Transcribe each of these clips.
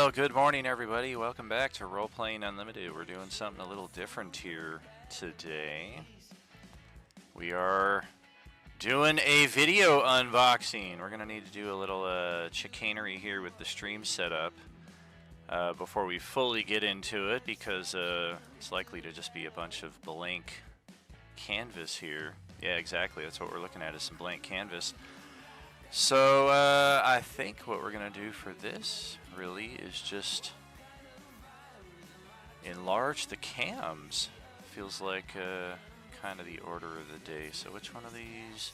Well, good morning, everybody. Welcome back to Role Playing Unlimited. We're doing something a little different here today. We are doing a video unboxing. We're going to need to do a little chicanery here with the stream setup before we fully get into it, because it's likely to just be a bunch of blank canvas here. Yeah, exactly. That's what we're looking at, is some blank canvas. So I think what we're going to do for this really is just enlarge the cams. Feels like kind of the order of the day. So which one of these?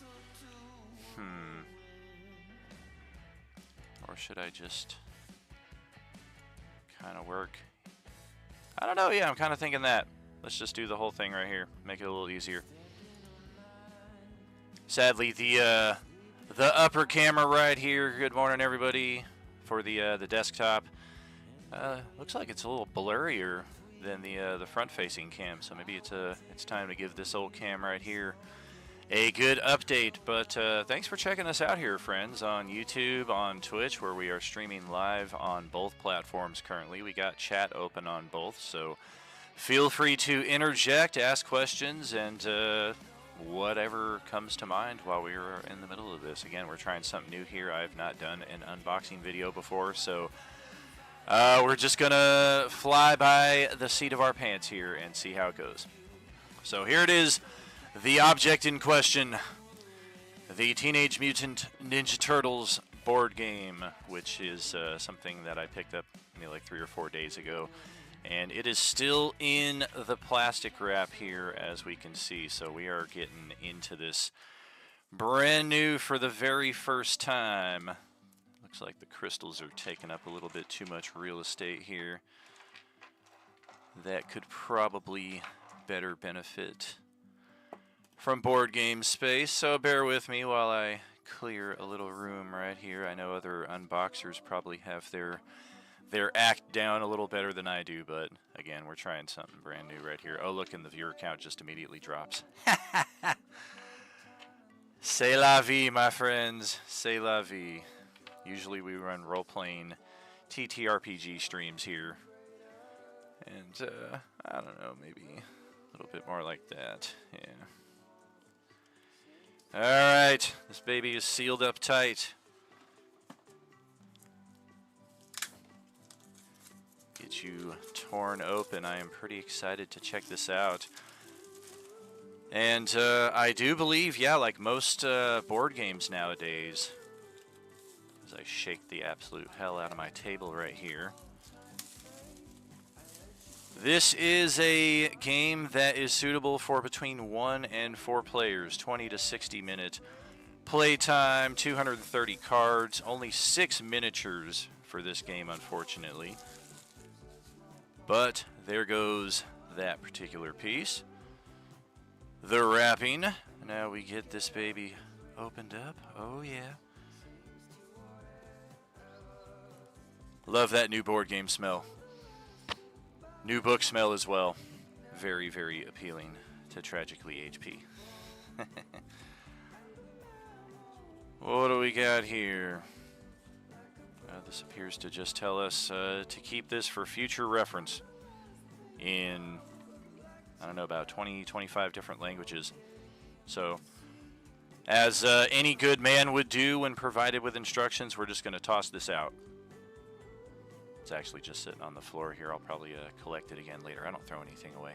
Or should I just kind of work? I don't know. Yeah, I'm kind of thinking that. Let's just do the whole thing right here. Make it a little easier. Sadly, the upper camera right here. Good morning, everybody. For the desktop, looks like it's a little blurrier than the front-facing cam. So maybe it's time to give this old cam right here a good update. But thanks for checking us out here, friends, on YouTube, on Twitch, where we are streaming live on both platforms currently. We got chat open on both, so feel free to interject, ask questions, and whatever comes to mind while we are in the middle of this. Again, we're trying something new here. I've not done an unboxing video before, so we're just gonna fly by the seat of our pants here and see how it goes. So here it is, the object in question, the Teenage Mutant Ninja Turtles board game, which is something that I picked up maybe like 3 or 4 days ago. And it is still in the plastic wrap here, as we can see. So we are getting into this brand new for the very first time. Looks like the crystals are taking up a little bit too much real estate here. That could probably better benefit from board game space. So bear with me while I clear a little room right here. I know other unboxers probably have their act down a little better than I do, but again, we're trying something brand new right here. Oh, look, and the viewer count just immediately drops. C'est la vie, my friends. C'est la vie. Usually we run role-playing TTRPG streams here. And, I don't know, maybe a little bit more like that. Yeah. Alright, this baby is sealed up tight. Get you torn open. I am pretty excited to check this out. And I do believe, yeah, like most board games nowadays, as I shake the absolute hell out of my table right here, this is a game that is suitable for between 1 and 4 players, 20 to 60 minute playtime, 230 cards, only 6 miniatures for this game, unfortunately. But there goes that particular piece. The wrapping. Now we get this baby opened up. Oh yeah. Love that new board game smell. New book smell as well. Very, very appealing to Tragically HP. What do we got here? This appears to just tell us to keep this for future reference in, I don't know, about 20, 25 different languages. So, as any good man would do when provided with instructions, we're just going to toss this out. It's actually just sitting on the floor here. I'll probably collect it again later. I don't throw anything away.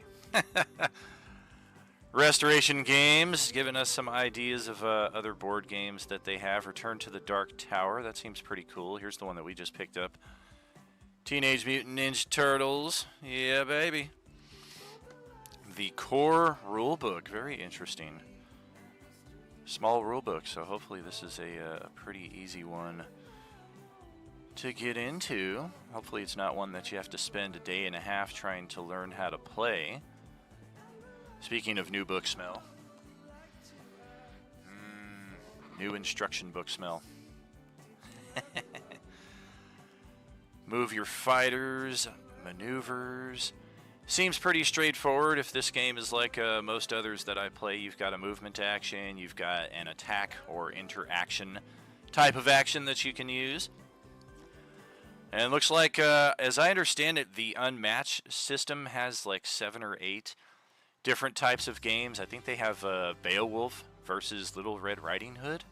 Restoration Games, giving us some ideas of other board games that they have. Return to the Dark Tower. That seems pretty cool. Here's the one that we just picked up. Teenage Mutant Ninja Turtles. Yeah, baby. The core rulebook. Very interesting. Small rulebook, so hopefully this is a pretty easy one to get into. Hopefully it's not one that you have to spend a day and a half trying to learn how to play. Speaking of new book smell. New instruction book smell. Move your fighters, maneuvers. Seems pretty straightforward. If this game is like most others that I play, you've got a movement action, you've got an attack or interaction type of action that you can use. And it looks like, as I understand it, the Unmatched system has like 7 or 8 different types of games. I think they have Beowulf versus Little Red Riding Hood,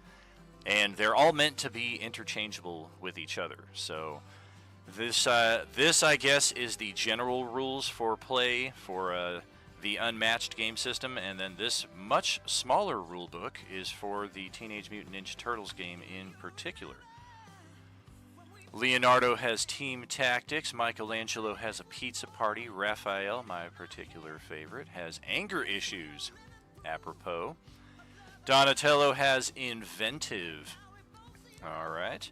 and they're all meant to be interchangeable with each other. So this, I guess, is the general rules for play for the Unmatched game system, and then this much smaller rule book is for the Teenage Mutant Ninja Turtles game in particular. Leonardo has Team Tactics, Michelangelo has a Pizza Party, Raphael, my particular favorite, has Anger Issues, apropos. Donatello has Inventive. Alright.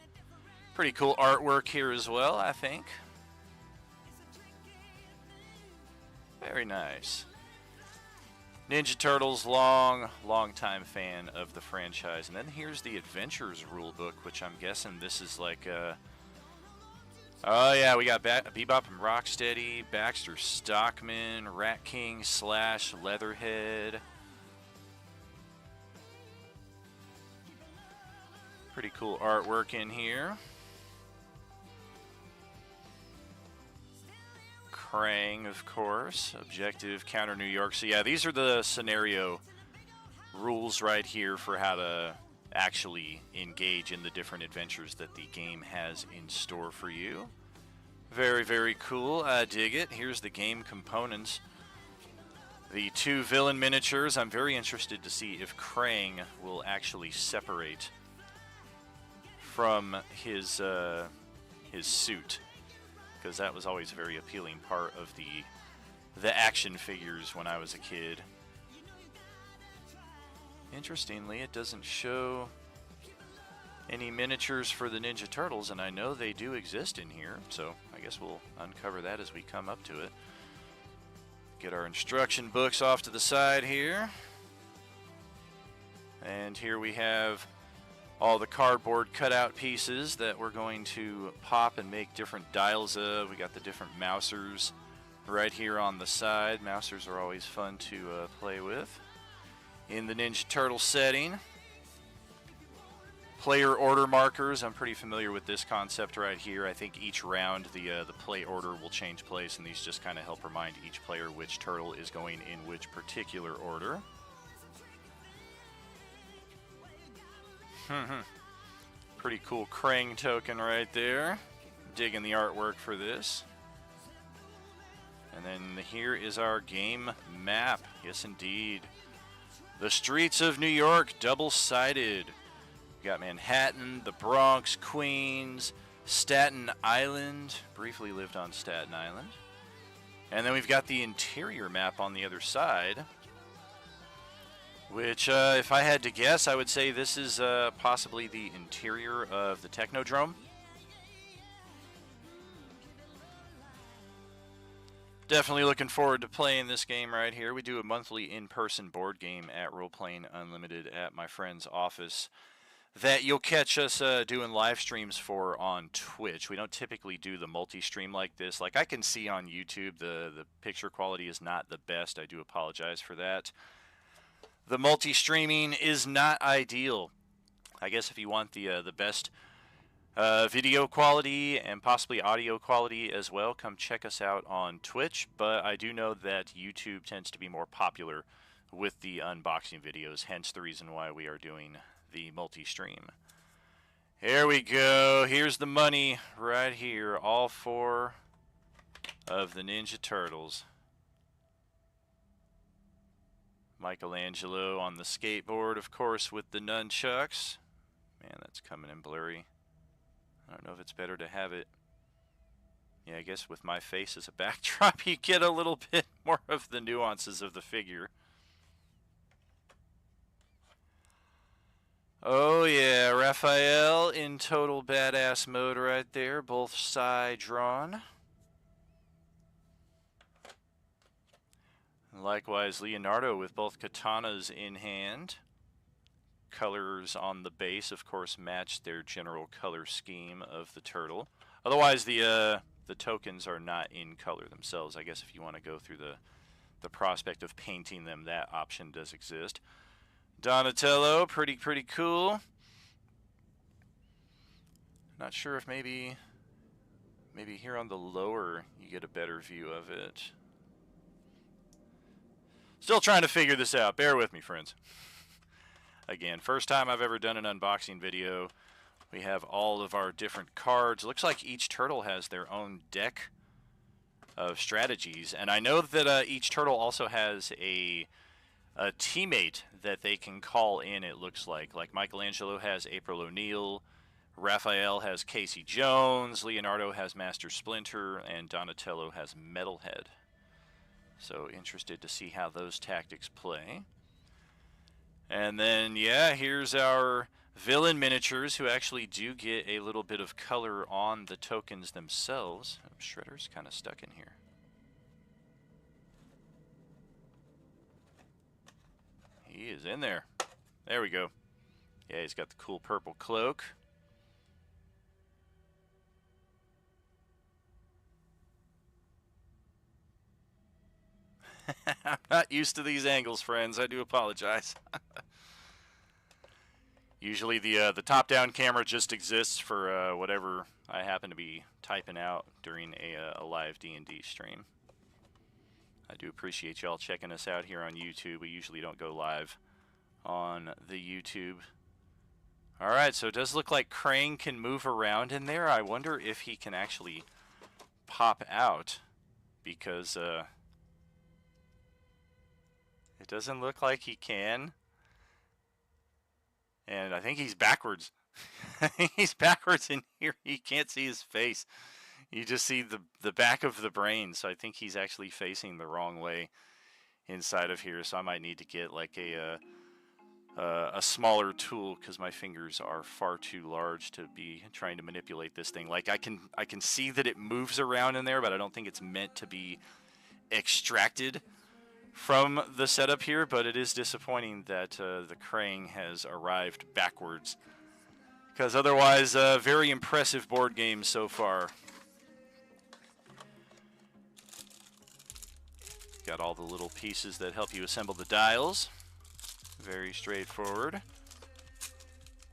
Pretty cool artwork here as well, I think. Very nice. Ninja Turtles, long time fan of the franchise. And then here's the Adventures rulebook, which I'm guessing this is like oh yeah, we got Bebop and Rocksteady, Baxter Stockman, Rat King / Leatherhead. Pretty cool artwork in here. Krang, of course. Objective, Counter New York. So yeah, these are the scenario rules right here for how to actually engage in the different adventures that the game has in store for you. Very, very cool. I dig it. Here's the game components. The 2 villain miniatures. I'm very interested to see if Krang will actually separate from his suit, because that was always a very appealing part of the action figures when I was a kid. Interestingly, it doesn't show any miniatures for the Ninja Turtles, and I know they do exist in here, so I guess we'll uncover that as we come up to it. Get our instruction books off to the side here. And here we have all the cardboard cutout pieces that we're going to pop and make different dials of. We got the different mousers right here on the side. Mousers are always fun to play with in the Ninja Turtle setting. Player order markers. I'm pretty familiar with this concept right here. I think each round the play order will change place, and these just kind of help remind each player which turtle is going in which particular order. Pretty cool Krang token right there. Digging the artwork for this. And then here is our game map. Yes, indeed. The streets of New York, double-sided. We got Manhattan, the Bronx, Queens, Staten Island. Briefly lived on Staten Island. And then we've got the interior map on the other side, which, if I had to guess, I would say this is possibly the interior of the Technodrome. Definitely looking forward to playing this game right here. We do a monthly in-person board game at Role Playing Unlimited at my friend's office that you'll catch us doing live streams for on Twitch. We don't typically do the multi-stream like this. Like I can see on YouTube, the picture quality is not the best. I do apologize for that. The multi-streaming is not ideal. I guess if you want the best video quality and possibly audio quality as well, come check us out on Twitch. But I do know that YouTube tends to be more popular with the unboxing videos, hence the reason why we are doing the multi-stream. Here we go. Here's the money right here. All 4 of the Ninja Turtles. Michelangelo on the skateboard, of course, with the nunchucks. Man, that's coming in blurry. I don't know if it's better to have it. Yeah, I guess with my face as a backdrop, you get a little bit more of the nuances of the figure. Oh yeah, Raphael in total badass mode right there, both side drawn. Likewise, Leonardo with both katanas in hand. Colors on the base, of course, match their general color scheme of the turtle. Otherwise, the tokens are not in color themselves. I guess if you want to go through the prospect of painting them, that option does exist. Donatello, pretty cool. Not sure if maybe Maybe here on the lower you get a better view of it. Still trying to figure this out. Bear with me, friends. Again, first time I've ever done an unboxing video. We have all of our different cards. Looks like each turtle has their own deck of strategies. And I know that each turtle also has a teammate that they can call in, it looks like. Like Michelangelo has April O'Neil, Raphael has Casey Jones, Leonardo has Master Splinter, and Donatello has Metalhead. So interested to see how those tactics play. And then, yeah, here's our villain miniatures who actually do get a little bit of color on the tokens themselves. Shredder's kind of stuck in here. He is in there. There we go. Yeah, he's got the cool purple cloak. I'm not used to these angles, friends. I do apologize. Usually the top-down camera just exists for whatever I happen to be typing out during a live D&D stream. I do appreciate y'all checking us out here on YouTube. We usually don't go live on the YouTube. Alright, so it does look like Krang can move around in there. I wonder if he can actually pop out, because it doesn't look like he can. And I think he's backwards. He's backwards in here. You can't see his face. You just see the back of the brain. So I think he's actually facing the wrong way inside of here. So I might need to get like a smaller tool, because my fingers are far too large to be trying to manipulate this thing. Like I can see that it moves around in there, but I don't think it's meant to be extracted from the setup here. But it is disappointing that the Krang has arrived backwards, because otherwise very impressive board game so far. Got all the little pieces that help you assemble the dials. Very straightforward.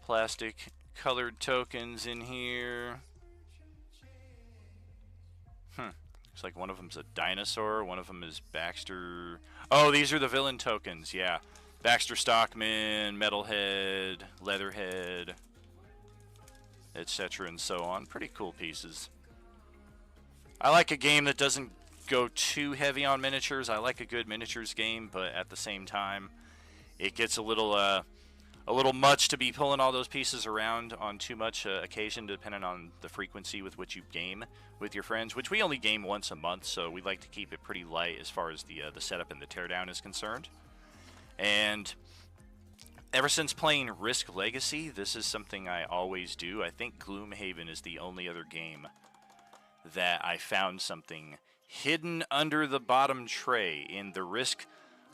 Plastic colored tokens in here. Looks like one of them's a dinosaur, one of them is Baxter. Oh, these are the villain tokens, yeah. Baxter Stockman, Metalhead, Leatherhead, etc. and so on. Pretty cool pieces. I like a game that doesn't go too heavy on miniatures. I like a good miniatures game, but at the same time, it gets a little much to be pulling all those pieces around on too much occasion, depending on the frequency with which you game with your friends, which we only game once a month, so we like to keep it pretty light as far as the setup and the teardown is concerned. And ever since playing Risk Legacy, this is something I always do. I think Gloomhaven is the only other game that I found something hidden under the bottom tray. In the Risk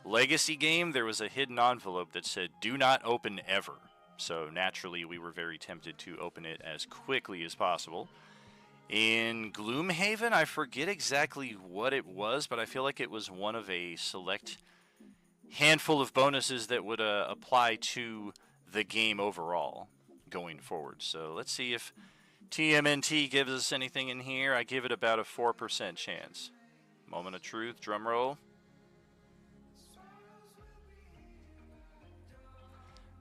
Legacy game, there was a hidden envelope that said, "Do not open ever." So naturally, we were very tempted to open it as quickly as possible. In Gloomhaven, I forget exactly what it was, but I feel like it was one of a select handful of bonuses that would apply to the game overall going forward. So let's see if TMNT gives us anything in here. I give it about a 4% chance. Moment of truth, drum roll.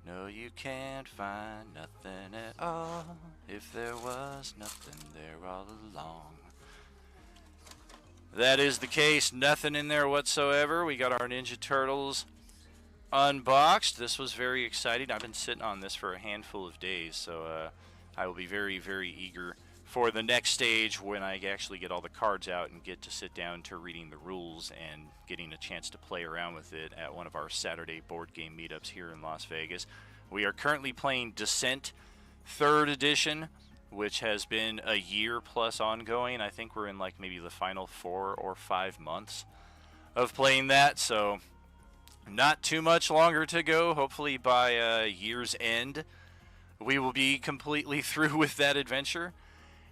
No, you can't find nothing at all if there was nothing there all along. That is the case. Nothing in there whatsoever. We got our Ninja Turtles unboxed. This was very exciting. I've been sitting on this for a handful of days, so I will be very, very eager for the next stage when I actually get all the cards out and get to sit down to reading the rules and getting a chance to play around with it at one of our Saturday board game meetups here in Las Vegas. We are currently playing Descent 3rd Edition, which has been a year plus ongoing. I think we're in like maybe the final 4 or 5 months of playing that, so not too much longer to go. Hopefully by year's end we will be completely through with that adventure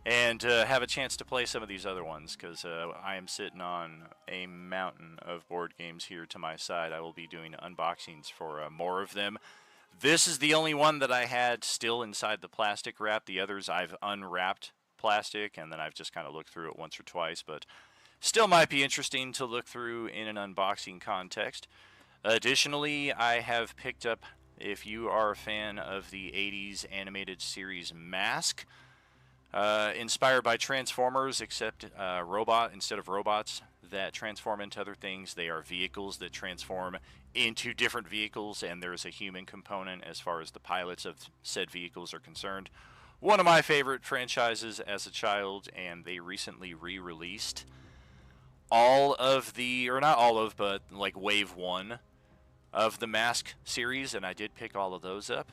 and have a chance to play some of these other ones, because I am sitting on a mountain of board games here to my side. I will be doing unboxings for more of them. This is the only one that I had still inside the plastic wrap. The others I've unwrapped plastic, and then I've just kind of looked through it once or twice, but still might be interesting to look through in an unboxing context. Additionally, I have picked up, if you are a fan of the 80s animated series Mask, inspired by Transformers, except instead of robots that transform into other things, they are vehicles that transform into different vehicles, and there's a human component as far as the pilots of said vehicles are concerned. One of my favorite franchises as a child, and they recently re-released all of the, or not all of, but like wave 1 of the Mask series, and I did pick all of those up.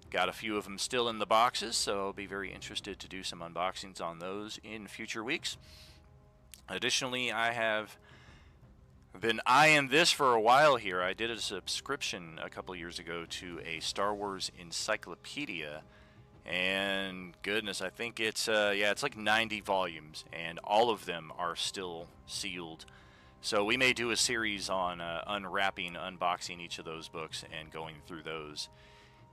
Got a few of them still in the boxes, so I'll be very interested to do some unboxings on those in future weeks. Additionally, I have been eyeing this for a while here. I did a subscription a couple years ago to a Star Wars encyclopedia, and goodness, I think it's it's like 90 volumes, and all of them are still sealed. So we may do a series on unwrapping, unboxing each of those books and going through those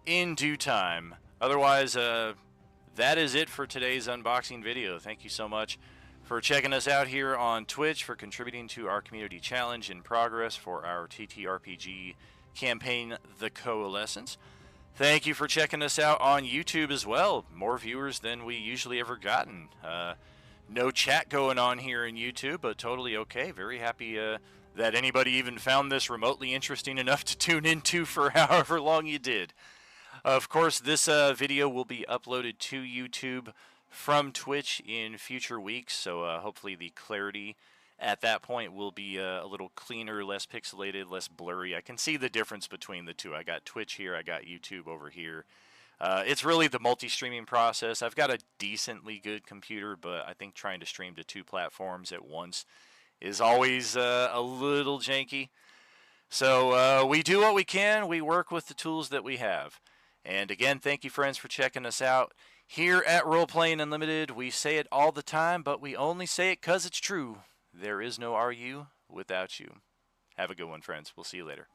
in due time. Otherwise, that is it for today's unboxing video. Thank you so much for checking us out here on Twitch, for contributing to our community challenge in progress for our TTRPG campaign, The Coalescence. Thank you for checking us out on YouTube as well. More viewers than we usually ever gotten. No chat going on here in YouTube, but totally okay. Very happy that anybody even found this remotely interesting enough to tune into for however long you did. Of course, this video will be uploaded to YouTube from Twitch in future weeks, so hopefully the clarity at that point will be a little cleaner, less pixelated, less blurry. I can see the difference between the two. I got Twitch here, I got YouTube over here. It's really the multi-streaming process. I've got a decently good computer, but I think trying to stream to 2 platforms at once is always a little janky. So we do what we can. We work with the tools that we have. And again, thank you, friends, for checking us out. Here at Role Playing Unlimited, we say it all the time, but we only say it 'cause it's true. There is no RU without you. Have a good one, friends. We'll see you later.